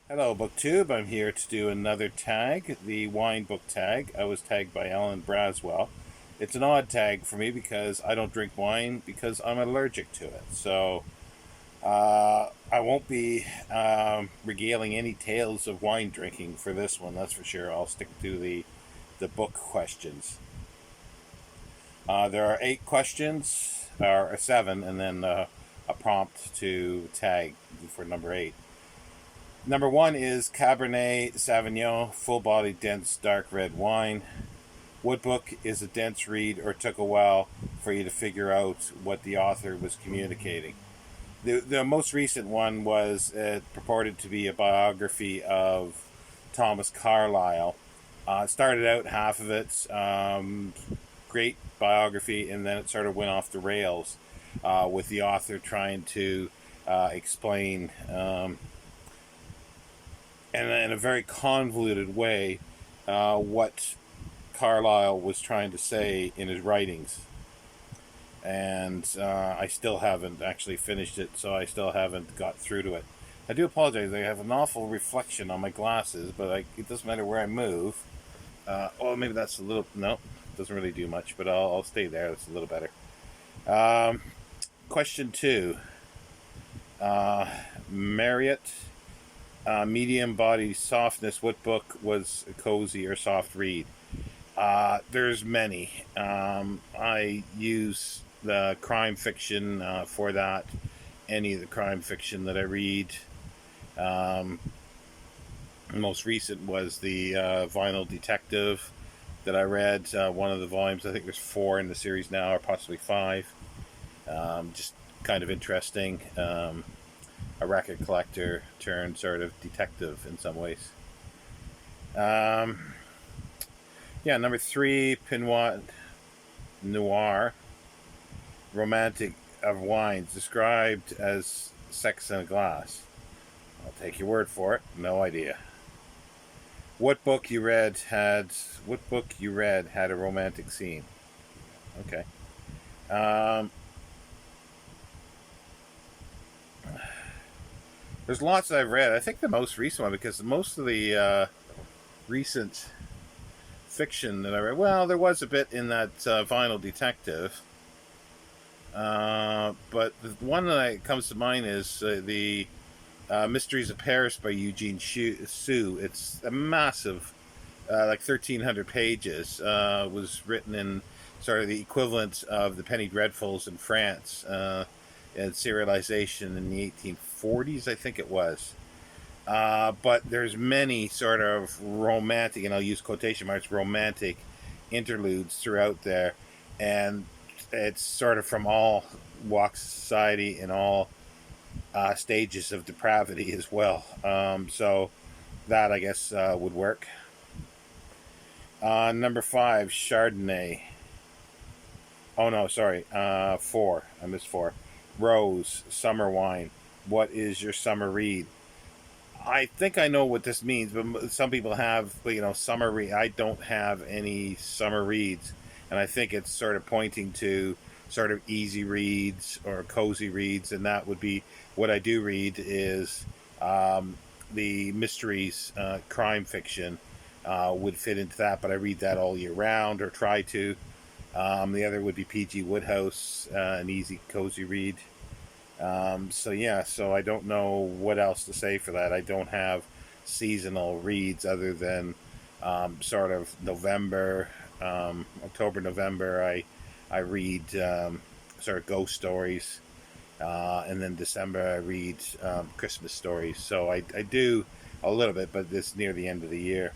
Hello, BookTube. I'm here to do another tag, the wine book tag. I was tagged by Alan Braswell. It's an odd tag for me because I don't drink wine because I'm allergic to it. So I won't be regaling any tales of wine drinking for this one, that's for sure. I'll stick to the book questions. There are 8 questions, or seven, and then a prompt to tag for number 8. Number 1 is Cabernet Sauvignon, full bodied, dense, dark red wine. What book is a dense read or took a while for you to figure out what the author was communicating? The most recent one was purported to be a biography of Thomas Carlyle. It started out half of it, great biography, and then it sort of went off the rails with the author trying to explain in a very convoluted way what Carlyle was trying to say in his writings. And I still haven't actually finished it, so I still haven't got through to it. I do apologize. I have an awful reflection on my glasses, but it doesn't matter where I move. Oh, maybe that's a little. No, doesn't really do much, but I'll stay there. That's a little better. Um, Question 2. Marriott, medium body softness. What book was a cozy or soft read? There's many. I use the crime fiction for that. Any of the crime fiction that I read. Um, the most recent was the Vinyl Detective that I read. One of the volumes, I think there's 4 in the series now, or possibly 5. Just kind of interesting. A record collector turned sort of detective in some ways. Um, yeah, number 3, Pinot Noir, romantic of wines, described as sex in a glass. I'll take your word for it. No idea. What book you read had a romantic scene? Okay. Um, there's lots that I've read. I think the most recent one, because most of the recent fiction that I read, well, there was a bit in that Vinyl Detective. But the one that comes to mind is the Mysteries of Paris by Eugene Sue. It's a massive, like 1,300 pages. Was written in sort of the equivalent of the Penny Dreadfuls in France, and serialization in the 1840s, I think it was. But there's many sort of romantic, and I'll use quotation marks, romantic interludes throughout there, and it's sort of from all walks of society and all stages of depravity as well. So that, I guess, would work. Number 5, Chardonnay. Oh no, sorry. 4. I missed 4. Rose, summer wine. What is your summer read? I think I know what this means, but some people have, summer read. I don't have any summer reads, and I think it's sort of pointing to sort of easy reads or cozy reads, and that would be what I do read is the mysteries, crime fiction would fit into that, but I read that all year round or try to. The other would be P.G. Wodehouse, an easy cozy read. So yeah, so I don't know what else to say for that. I don't have seasonal reads other than sort of November, October, November. I read sort of ghost stories, and then December I read Christmas stories. So I do a little bit, but it's near the end of the year.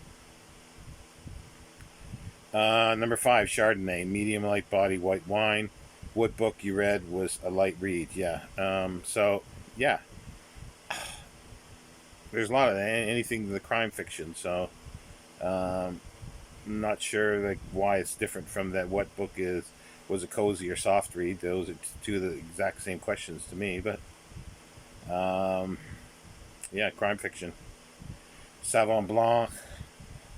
Number 5, Chardonnay, medium light body white wine. What book you read was a light read? Yeah. So yeah, there's a lot of anything to the crime fiction. So um, I'm not sure like why it's different from that. What book was a cozy or soft read? Those are two of the exact same questions to me. But um, yeah, crime fiction. Savon Blanc,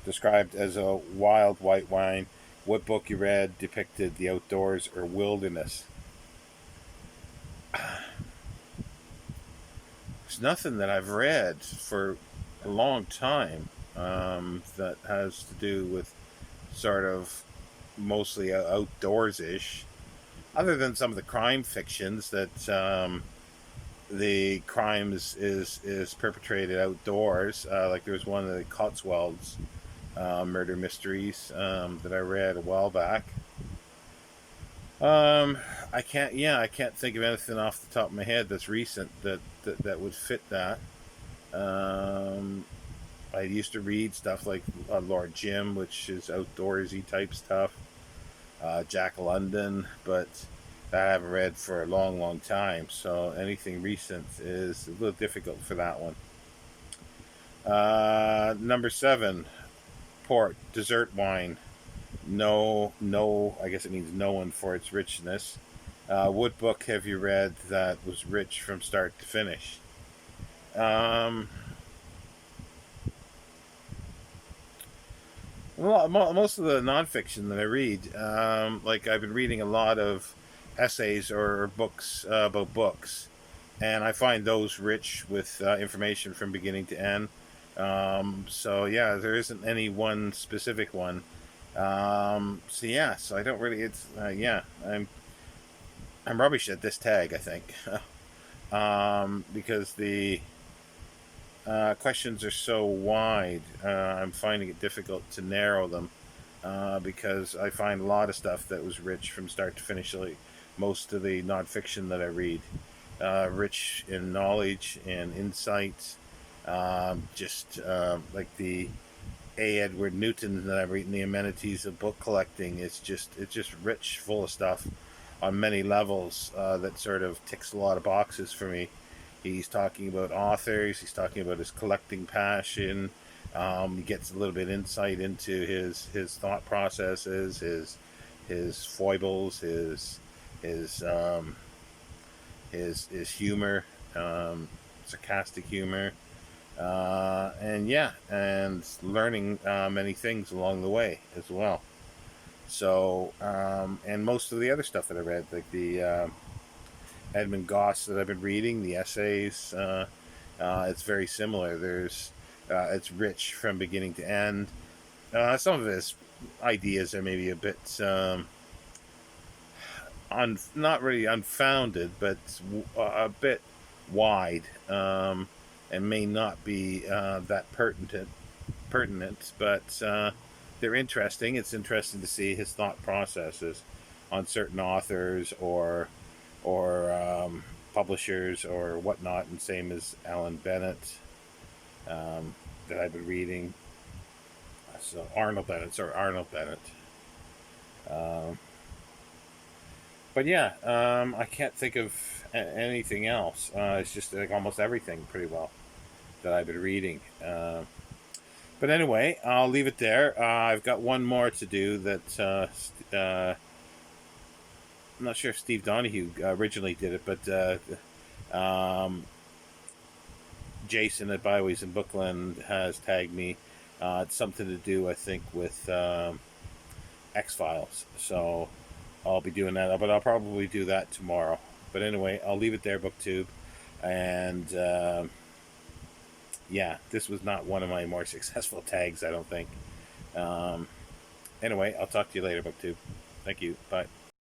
described as a wild white wine. What book you read depicted the outdoors or wilderness? There's nothing that I've read for. a long time, that has to do with sort of mostly outdoors ish. Other than some of the crime fictions that the crime is perpetrated outdoors. Like there was one of the Cotswolds murder mysteries that I read a while back. Um, I can't. Yeah, I can't think of anything off the top of my head that's recent that would fit that. Um, I used to read stuff like Lord Jim, which is outdoorsy type stuff. Jack London, but that I haven't read for a long, long time. So anything recent is a little difficult for that one. Number 7, port, dessert wine. No, no, I guess it means known for its richness. What book have you read that was rich from start to finish? Um, well, most of the nonfiction that I read, like I've been reading a lot of essays or books about books, and I find those rich with information from beginning to end. So yeah, there isn't any one specific one. So yeah, so I don't really. It's yeah, I'm rubbish at this tag, I think, because the questions are so wide. I'm finding it difficult to narrow them because I find a lot of stuff that was rich from start to finish. Like most of the nonfiction that I read, rich in knowledge and insight. Just like the A. Edward Newton that I'm reading, The Amenities of Book Collecting. It's just rich, full of stuff on many levels that sort of ticks a lot of boxes for me. He's talking about authors. He's talking about his collecting passion. He gets a little bit insight into his thought processes, his foibles, his his humor, sarcastic humor, and yeah, and learning many things along the way as well. So, and most of the other stuff that I read, like the Edmund Goss that I've been reading, the essays, it's very similar. It's rich from beginning to end. Some of his ideas are maybe a bit not really unfounded, but a bit wide, and may not be that pertinent. Pertinent, but they're interesting. It's interesting to see his thought processes on certain authors or publishers or whatnot, and same as Alan Bennett that I've been reading. So Arnold Bennett. Um, but yeah, I can't think of anything else. It's just like almost everything pretty well that I've been reading. But anyway, I'll leave it there. I've got one more to do that I'm not sure if Steve Donahue originally did it, but Jason at Byways in Bookland has tagged me. It's something to do, I think, with X Files. So I'll be doing that, but I'll probably do that tomorrow. But anyway, I'll leave it there, BookTube. And yeah, this was not one of my more successful tags, I don't think. Um, anyway, I'll talk to you later, BookTube. Thank you. Bye.